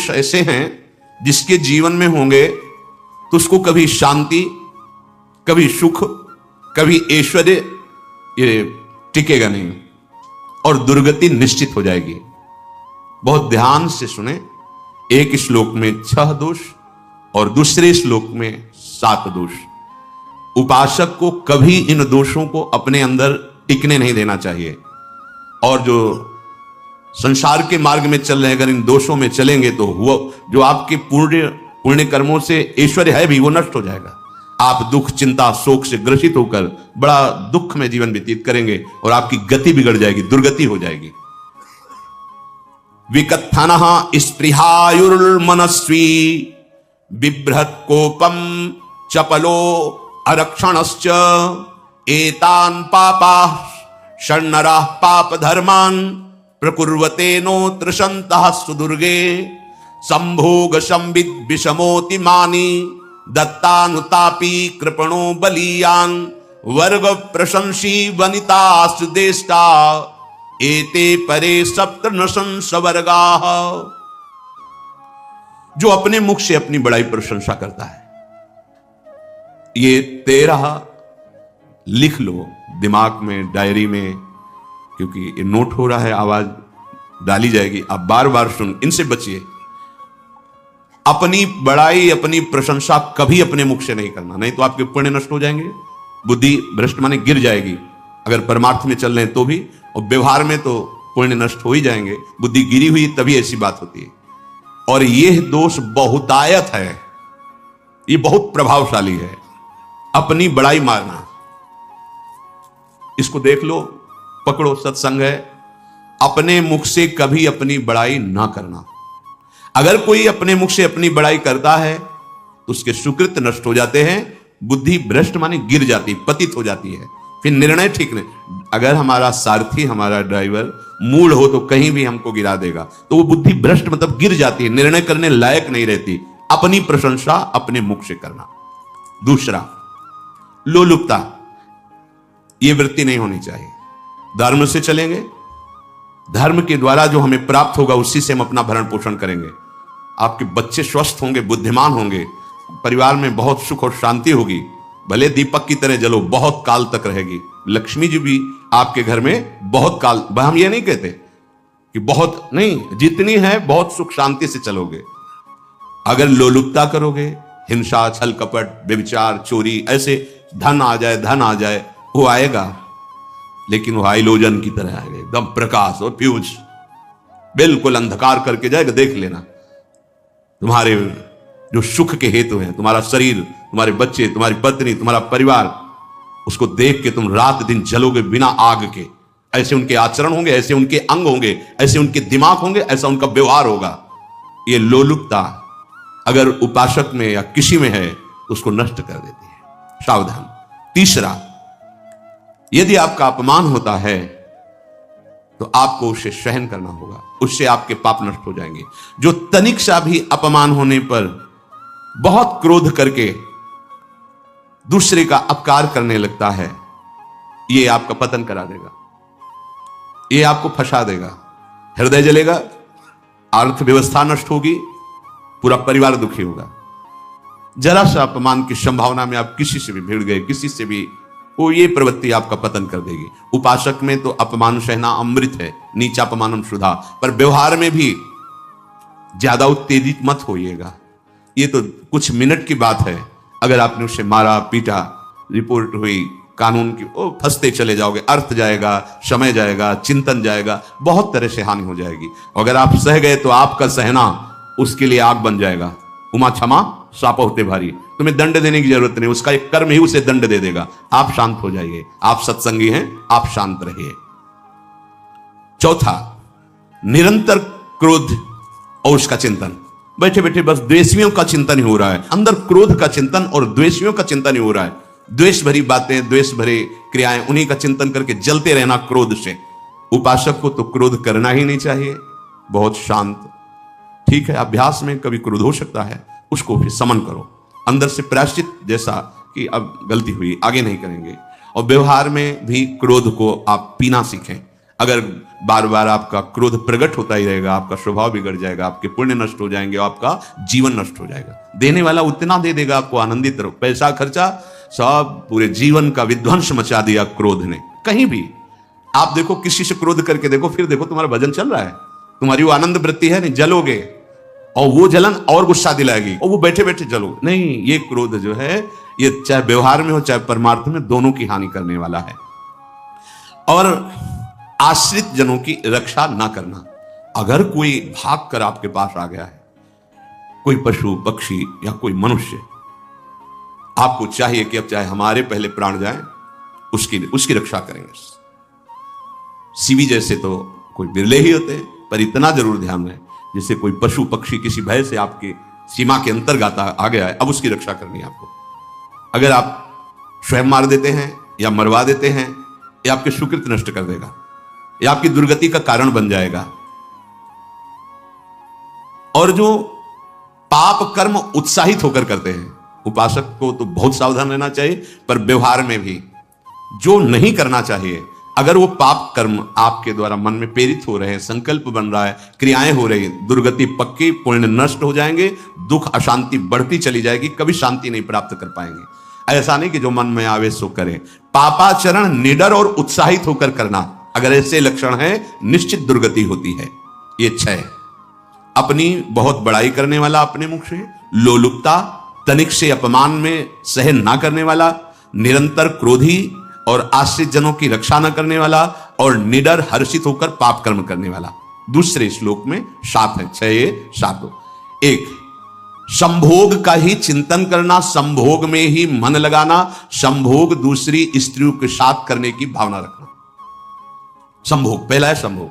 दोष ऐसे हैं जिसके जीवन में होंगे तो उसको कभी शांति, कभी सुख, कभी ऐश्वर्य ये टिकेगा नहीं और दुर्गति निश्चित हो जाएगी। बहुत ध्यान से सुने, एक श्लोक में 6 दोष और दूसरे श्लोक में 7 दोष। उपासक को कभी इन दोषों को अपने अंदर टिकने नहीं देना चाहिए। और जो संसार के मार्ग में चल रहे हैं, अगर इन दोषों में चलेंगे तो वो जो आपके पुण्य कर्मों से ऐश्वर्य है भी वो नष्ट हो जाएगा। आप दुख, चिंता, शोक से ग्रसित होकर बड़ा दुख में जीवन व्यतीत करेंगे और आपकी गति बिगड़ जाएगी, दुर्गति हो जाएगी। विकत्थनः स्पृहायुर्मनस्वी बिभ्रत कोपम चपलो अरक्षणश्च एतान् पापाः षण्णराः पाप धर्मान् प्रकुर्वतेनो त्रसन्तः सुदुर्गे संभोग संविद विषमोति मानी दत्तानुतापी कृपणो बलीयान वर्ग प्रशंसी वनिता सुदेष्टा एते परे सप्तनशं सवर्गाः। जो अपने मुख से अपनी बड़ाई प्रशंसा करता है, ये 13 लिख लो दिमाग में, डायरी में, क्योंकि ये नोट हो रहा है, आवाज डाली जाएगी, आप बार बार सुन, इनसे बचिए। अपनी बड़ाई, अपनी प्रशंसा कभी अपने मुख से नहीं करना, नहीं तो आपके पुण्य नष्ट हो जाएंगे, बुद्धि भ्रष्ट माने गिर जाएगी। अगर परमार्थ में चल रहे हैं तो भी, और व्यवहार में तो पुण्य नष्ट हो ही जाएंगे। बुद्धि गिरी हुई तभी ऐसी बात होती है। और यह दोष बहुतायत है, ये बहुत प्रभावशाली है, अपनी बड़ाई मारना। इसको देख लो, पकड़ो, सत्संग है। अपने मुख से कभी अपनी बड़ाई ना करना। अगर कोई अपने मुख से अपनी बड़ाई करता है तो उसके सुकृत नष्ट हो जाते हैं, बुद्धि भ्रष्ट माने गिर जाती, पतित हो जाती है, फिर निर्णय ठीक नहीं। अगर हमारा सारथी, हमारा ड्राइवर मूढ़ हो तो कहीं भी हमको गिरा देगा, तो वो बुद्धि भ्रष्ट मतलब गिर जाती है, निर्णय करने लायक नहीं रहती। अपनी प्रशंसा अपने मुख से करना। दूसरा, लोलुपता, ये वृत्ति नहीं होनी चाहिए। धर्म से चलेंगे, धर्म के द्वारा जो हमें प्राप्त होगा उसी से हम अपना भरण पोषण करेंगे। आपके बच्चे स्वस्थ होंगे, बुद्धिमान होंगे, परिवार में बहुत सुख और शांति होगी, भले दीपक की तरह जलो, बहुत काल तक रहेगी। लक्ष्मी जी भी आपके घर में बहुत काल, हम ये नहीं कहते कि बहुत नहीं, जितनी है बहुत सुख शांति से चलोगे। अगर लोलुपता करोगे, हिंसा, छल कपट, व्यभिचार, चोरी, ऐसे धन आ जाए, वो आएगा, लेकिन वो हाइलोजन की तरह आएगा, एकदम प्रकाश और फ्यूज, बिल्कुल अंधकार करके जाएगा। देख लेना, तुम्हारे जो सुख के हेतु हैं, तुम्हारा शरीर, तुम्हारे बच्चे, तुम्हारी पत्नी, तुम्हारा परिवार, उसको देख के तुम रात दिन जलोगे बिना आग के। ऐसे उनके आचरण होंगे, ऐसे उनके अंग होंगे, ऐसे उनके दिमाग होंगे, ऐसा उनका व्यवहार होगा। ये लोलुपता अगर उपासक में या किसी में है तो उसको नष्ट कर देती है, सावधान। तीसरा, यदि आपका अपमान होता है तो आपको उसे सहन करना होगा, उससे आपके पाप नष्ट हो जाएंगे। जो तनिक सा भी अपमान होने पर बहुत क्रोध करके दूसरे का अपकार करने लगता है, यह आपका पतन करा देगा, यह आपको फंसा देगा, हृदय जलेगा, अर्थव्यवस्था नष्ट होगी, पूरा परिवार दुखी होगा। जरा सा अपमान की संभावना में आप किसी से भी भिड़ गए, किसी से भी, वो ये प्रवृत्ति आपका पतन कर देगी। उपासक में तो अपमान सहना अमृत है, नीचा अपमानम सुधा, पर व्यवहार में भी ज्यादा उत्तेजित मत होइएगा। ये तो कुछ मिनट की बात है, अगर आपने उसे मारा, पीटा, रिपोर्ट हुई कानून की, ओ फंसते चले जाओगे, अर्थ जाएगा, समय जाएगा, चिंतन जाएगा, बहुत तरह से हानि हो जाएगी। अगर आप सह गए तो आपका सहना उसके लिए आग बन जाएगा। उमा क्षमा साप होते भारी, तुम्हें दंड देने की जरूरत नहीं, उसका एक कर्म ही उसे दंड दे देगा। आप शांत हो जाइए, आप सत्संगी हैं, आप शांत रहिए। चौथा, निरंतर क्रोध और उसका चिंतन। बैठे बैठे बस द्वेषियों का चिंतन ही हो रहा है, अंदर क्रोध का चिंतन और द्वेषियों का चिंतन ही हो रहा है। द्वेष भरी बातें, द्वेष भरे क्रियाएं, उन्हीं का चिंतन करके जलते रहना क्रोध से। उपासक को तो क्रोध करना ही नहीं चाहिए, बहुत शांत। ठीक है, अभ्यास में कभी क्रोध हो सकता है, उसको फिर समन करो, अंदर से प्रायश्चित, जैसा कि अब गलती हुई, आगे नहीं करेंगे। और व्यवहार में भी क्रोध को आप पीना सीखें। अगर बार बार आपका क्रोध प्रकट होता ही रहेगा, आपका स्वभाव बिगड़ जाएगा, आपके पुण्य नष्ट हो जाएंगे, आपका जीवन नष्ट हो जाएगा। देने वाला उतना दे देगा आपको, आनंदित रहो, पैसा खर्चा सब, पूरे जीवन का विध्वंस मचा दिया क्रोध ने। कहीं भी आप देखो, किसी से क्रोध करके देखो, फिर देखो तुम्हारा भजन चल रहा है, तुम्हारी वो आनंद वृत्ति है नहीं, जलोगे और वो जलन और गुस्सा दिलाएगी और वो बैठे बैठे जलो नहीं। ये क्रोध जो है, ये चाहे व्यवहार में हो चाहे परमार्थ में, दोनों की हानि करने वाला है। और आश्रित जनों की रक्षा ना करना। अगर कोई भाग कर आपके पास आ गया है, कोई पशु पक्षी या कोई मनुष्य, आपको चाहिए कि अब चाहे हमारे पहले प्राण जाएं, उसकी रक्षा करेंगे। सीवी जैसे तो कोई बिरले ही होते हैं, पर इतना जरूर ध्यान रहे, जैसे कोई पशु पक्षी किसी भय से आपकी सीमा के अंतर्गत आ गया है, अब उसकी रक्षा करनी है आपको। अगर आप स्वयं मार देते हैं या मरवा देते हैं, ये आपके सुकृत नष्ट कर देगा, यह आपकी दुर्गति का कारण बन जाएगा। और जो पाप कर्म उत्साहित होकर करते हैं, उपासक को तो बहुत सावधान रहना चाहिए, पर व्यवहार में भी जो नहीं करना चाहिए, अगर वो पाप कर्म आपके द्वारा मन में प्रेरित हो रहे हैं, संकल्प बन रहा है, क्रियाएं हो रही, दुर्गति पक्की, पुण्य नष्ट हो जाएंगे, दुख अशांति बढ़ती चली जाएगी, कभी शांति नहीं प्राप्त कर पाएंगे। ऐसा नहीं कि जो मन में आवे सो करें। पापाचरण निडर और उत्साहित होकर करना, अगर ऐसे लक्षण है, निश्चित दुर्गति होती है। ये 6, अपनी बहुत बड़ाई करने वाला अपने मुख से, लोलुपता, तनिक से अपमान में सहन ना करने वाला, निरंतर क्रोधी और आश्रित जनों की रक्षा न करने वाला, और निडर हर्षित होकर पाप कर्म करने वाला। दूसरे श्लोक में 7 है, 6 7। 1, संभोग का ही चिंतन करना, संभोग में ही मन लगाना, संभोग दूसरी स्त्रियों के साथ करने की भावना रखना। संभोग, पहला है संभोग,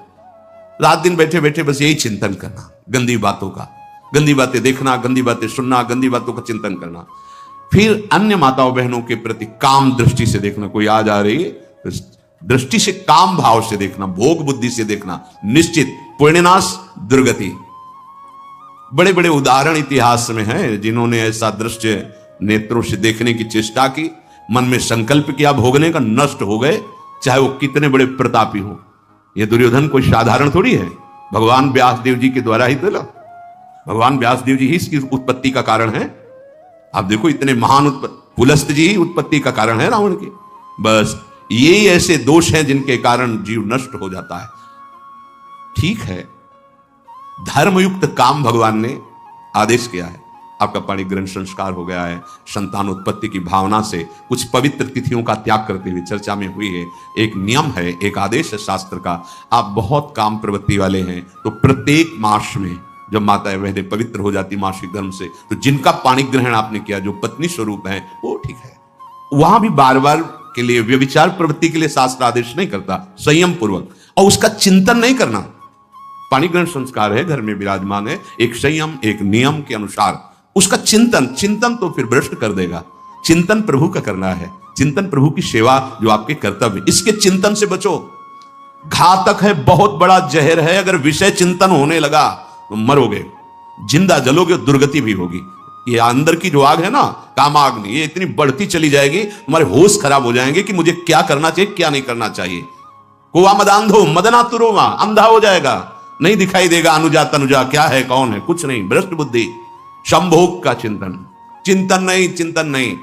रात दिन बैठे बैठे बस यही चिंतन करना, गंदी बातों का, गंदी बातें देखना, गंदी बातें सुनना, गंदी बातों का चिंतन करना। फिर अन्य माताओं बहनों के प्रति काम दृष्टि से देखना, कोई आ जा रही है दृष्टि से, काम भाव से देखना, भोग बुद्धि से देखना, निश्चित पुण्यनाश, दुर्गति। बड़े बड़े उदाहरण इतिहास में हैं जिन्होंने ऐसा दृश्य नेत्रों से देखने की चेष्टा की, मन में संकल्प किया भोगने का, नष्ट हो गए, चाहे वो कितने बड़े प्रतापी हो। ये दुर्योधन कोई साधारण थोड़ी है, भगवान व्यासदेव जी के द्वारा ही तो, भगवान व्यासदेव जी ही इसकी उत्पत्ति का कारण है। आप देखो, इतने महान पुलस्त जी ही उत्पत्ति का कारण है रावण की। बस ये ऐसे दोष हैं जिनके कारण जीव नष्ट हो जाता है। ठीक है, धर्मयुक्त काम भगवान ने आदेश किया है, आपका पाणी ग्रहण संस्कार हो गया है, संतान उत्पत्ति की भावना से कुछ पवित्र तिथियों का त्याग करते हुए चर्चा में हुई है। एक नियम है, एक आदेश है शास्त्र का। आप बहुत काम प्रवृत्ति वाले हैं तो प्रत्येक मास में जब माताएं बहनें पवित्र हो जाती मासिक धर्म से, तो जिनका पाणी ग्रहण आपने किया, जो पत्नी स्वरूप है, वो ठीक है। वहां भी बार बार के लिए व्यभिचार प्रवृत्ति के लिए शास्त्र आदेश नहीं करता, संयम पूर्वक, और उसका चिंतन नहीं करना। पाणी ग्रहण संस्कार है, घर में विराजमान है, एक संयम एक नियम के अनुसार उसका चिंतन तो फिर भ्रष्ट कर देगा। चिंतन प्रभु का करना है, चिंतन प्रभु की सेवा जो आपके कर्तव्य, इसके चिंतन से बचो। घातक है, बहुत बड़ा जहर है, अगर विषय चिंतन होने लगा तो मरोगे, जिंदा जलोगे, दुर्गति भी होगी। ये अंदर की जो आग है ना, कामाग्नि, ये इतनी बढ़ती चली जाएगी, तुम्हारे होश खराब हो जाएंगे कि मुझे क्या करना चाहिए क्या नहीं करना चाहिए। कोवा मदांधो मदनातुरोमा, अंधा हो जाएगा, नहीं दिखाई देगा अनुजा तनुजा क्या है कौन है, कुछ नहीं, भ्रष्ट बुद्धि। संभोग का चिंतन नहीं।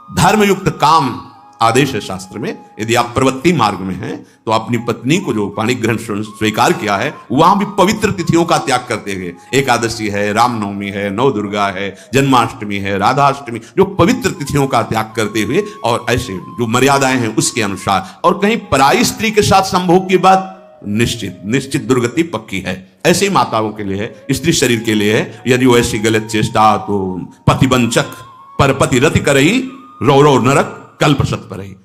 धर्मयुक्त काम आदेश है शास्त्र में। यदि आप प्रवृत्ति मार्ग में हैं तो अपनी पत्नी को जो पाणी ग्रहण स्वीकार किया है, वहां भी पवित्र तिथियों का त्याग करते हुए, एकादशी है, रामनवमी है, नव दुर्गा है, जन्माष्टमी है, राधाष्टमी, जो पवित्र तिथियों का त्याग करते हुए और ऐसे जो मर्यादाएं हैं उसके अनुसार, और कहीं पराई स्त्री के साथ संभोग की बात, निश्चित दुर्गति पक्की है। ऐसे ही माताओं के लिए है, स्त्री शरीर के लिए है। यदि वो ऐसी गलत चेष्टा, तो पतिवंचक पर पति रति करही, रौ नरक कल्प सत पर ही।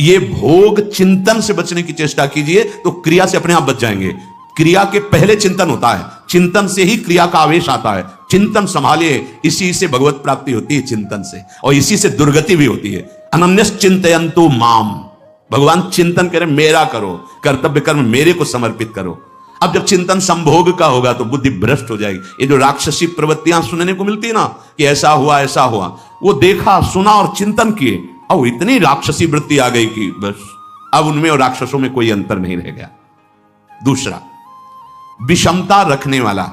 ये भोग चिंतन से बचने की चेष्टा कीजिए तो क्रिया से अपने आप बच जाएंगे। क्रिया के पहले चिंतन होता है, चिंतन से ही क्रिया का आवेश आता है। चिंतन संभालिए, इसी से भगवत प्राप्ति होती है, चिंतन से, और इसी से दुर्गति भी होती है। अनन्यस चिंतयन्तु माम, भगवान चिंतन करें, मेरा करो, कर्तव्य कर्म मेरे को समर्पित करो। अब जब चिंतन संभोग का होगा तो बुद्धि भ्रष्ट हो जाएगी। ये जो राक्षसी प्रवृत्तियां सुनने को मिलती है ना, कि ऐसा हुआ, वो देखा सुना और चिंतन किए, और इतनी राक्षसी वृत्ति आ गई कि बस अब उनमें और राक्षसों में कोई अंतर नहीं रह गया। दूसरा, विषमता रखने वाला,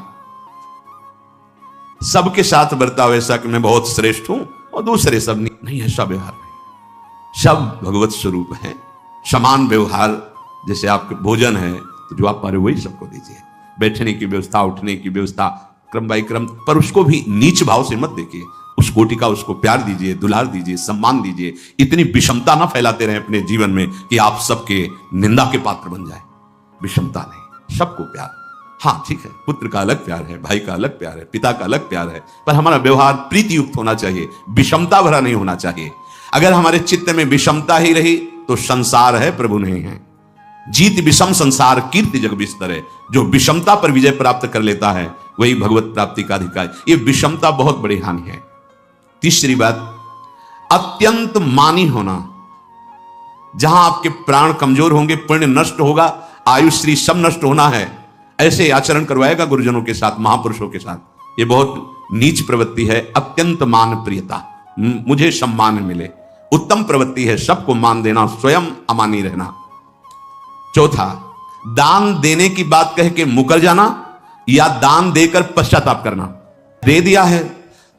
सबके साथ बर्ताव ऐसा कि मैं बहुत श्रेष्ठ हूं और दूसरे सब नहीं, ऐसा व्यवहार नहीं। सब भगवत स्वरूप है, समान व्यवहार। जैसे आपके भोजन है तो जो आप पा रहे हो वही सबको दीजिए, बैठने की व्यवस्था, उठने की व्यवस्था, क्रम बाई क्रम, पर उसको भी नीच भाव से मत देखिए। उस कोटि का उसको प्यार दीजिए, दुलार दीजिए, सम्मान दीजिए। इतनी विषमता ना फैलाते रहे अपने जीवन में कि आप सबके निंदा के पात्र बन जाए। विषमता नहीं, सबको प्यार। हाँ ठीक है, पुत्र का अलग प्यार है, भाई का अलग प्यार है, पिता का अलग प्यार है, पर हमारा व्यवहार प्रीति युक्त होना चाहिए, विषमता भरा नहीं होना चाहिए। अगर हमारे चित्त में विषमता ही रही तो संसार है, प्रभु नहीं है। जीत विषम संसार कीर्ति जग बिस्तर है। जो विषमता पर विजय प्राप्त कर लेता है वही भगवत प्राप्ति का अधिकारी। ये विषमता बहुत बड़ी हानि है। तीसरी बात, अत्यंत मानी होना। जहां आपके प्राण कमजोर होंगे, पुण्य नष्ट होगा, आयुश्री सब नष्ट होना है, ऐसे आचरण करवाएगा गुरुजनों के साथ, महापुरुषों के साथ। ये बहुत नीच प्रवृत्ति है। अत्यंत मान प्रियता, मुझे सम्मान मिले, उत्तम प्रवृत्ति है। सबको मान देना, स्वयं अमानी रहना। चौथा, दान देने की बात कह के मुकर जाना या दान देकर पश्चाताप करना। दे दिया है,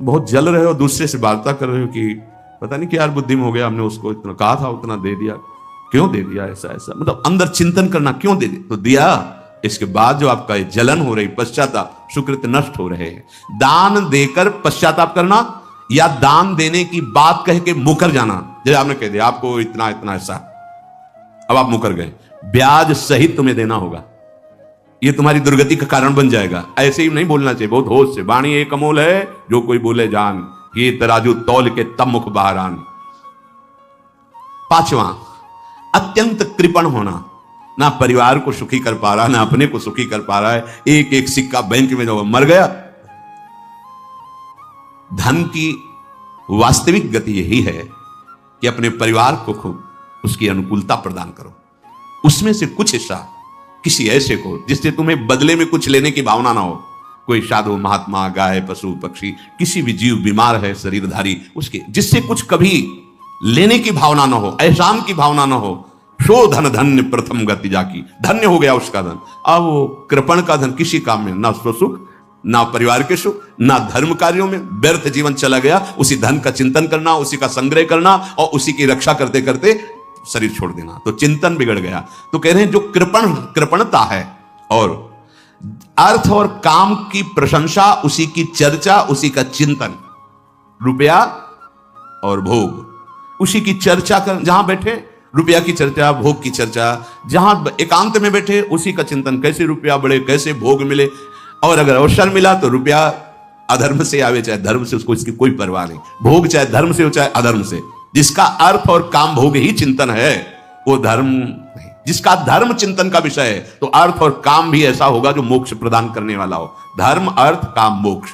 बहुत जल रहे हो, दूसरे से वार्ता कर रहे हो कि पता नहीं क्या यार बुद्धि में हो गया, हमने उसको इतना कहा था, उतना दे दिया, क्यों दे दिया, ऐसा ऐसा, मतलब अंदर चिंतन करना, क्यों दे दिया, तो दिया। इसके बाद जो आपका जलन हो रही, पश्चाताप, सुकृत नष्ट हो रहे हैं। दान देकर पश्चाताप करना या दान देने की बात कह के मुकर जाना। जैसे आपने कह दिया आपको इतना इतना ऐसा, अब आप मुकर गए, ब्याज सहित तुम्हें देना होगा, ये तुम्हारी दुर्गति का कारण बन जाएगा। ऐसे ही नहीं बोलना चाहिए, बहुत होश से। वाणी एक अमोल है, जो कोई बोले जान, ये तराजू तौल के तब मुख बाहर आन। पांचवा, अत्यंत कृपण होना। ना परिवार को सुखी कर पा रहा, ना अपने को सुखी कर पा रहा है। एक एक सिक्का बैंक में जो मर गया। धन की वास्तविक गति यही है कि अपने परिवार को खूब उसकी अनुकूलता प्रदान करो, उसमें से कुछ हिस्सा किसी ऐसे को जिससे तुम्हें बदले में कुछ लेने की भावना ना हो। कोई साधु महात्मा, गाय, पशु, पक्षी, किसी भी जीव बीमार है शरीरधारी, उसके जिससे कुछ कभी लेने की भावना ना हो, एहसान की भावना ना हो। सो धन धन्य प्रथम गति जाकी, धन्य हो गया उसका धन। अब वो कृपण का धन किसी काम में, ना स्वसुख, ना परिवार के सुख, ना धर्म कार्यों में, व्यर्थ जीवन चला गया। उसी धन का चिंतन करना, उसी का संग्रह करना और उसी की रक्षा करते करते शरीर छोड़ देना, तो चिंतन बिगड़ गया। तो कह रहे हैं जो कृपणता है और अर्थ और काम की प्रशंसा, उसी की चर्चा, उसी का चिंतन, रुपया और भोग, उसी की चर्चा कर, जहां बैठे रुपया की चर्चा, भोग की चर्चा, जहां एकांत में बैठे उसी का चिंतन, कैसे रुपया बढ़े, कैसे भोग मिले। और अगर अवसर मिला तो रुपया अधर्म से आवे चाहे धर्म से, उसको इसकी कोई परवाह नहीं। भोग चाहे धर्म से हो चाहे अधर्म से, जिसका अर्थ और काम भोग ही चिंतन है वो धर्म नहीं। जिसका धर्म चिंतन का विषय है तो अर्थ और काम भी ऐसा होगा जो मोक्ष प्रदान करने वाला हो। धर्म, अर्थ, काम, मोक्ष।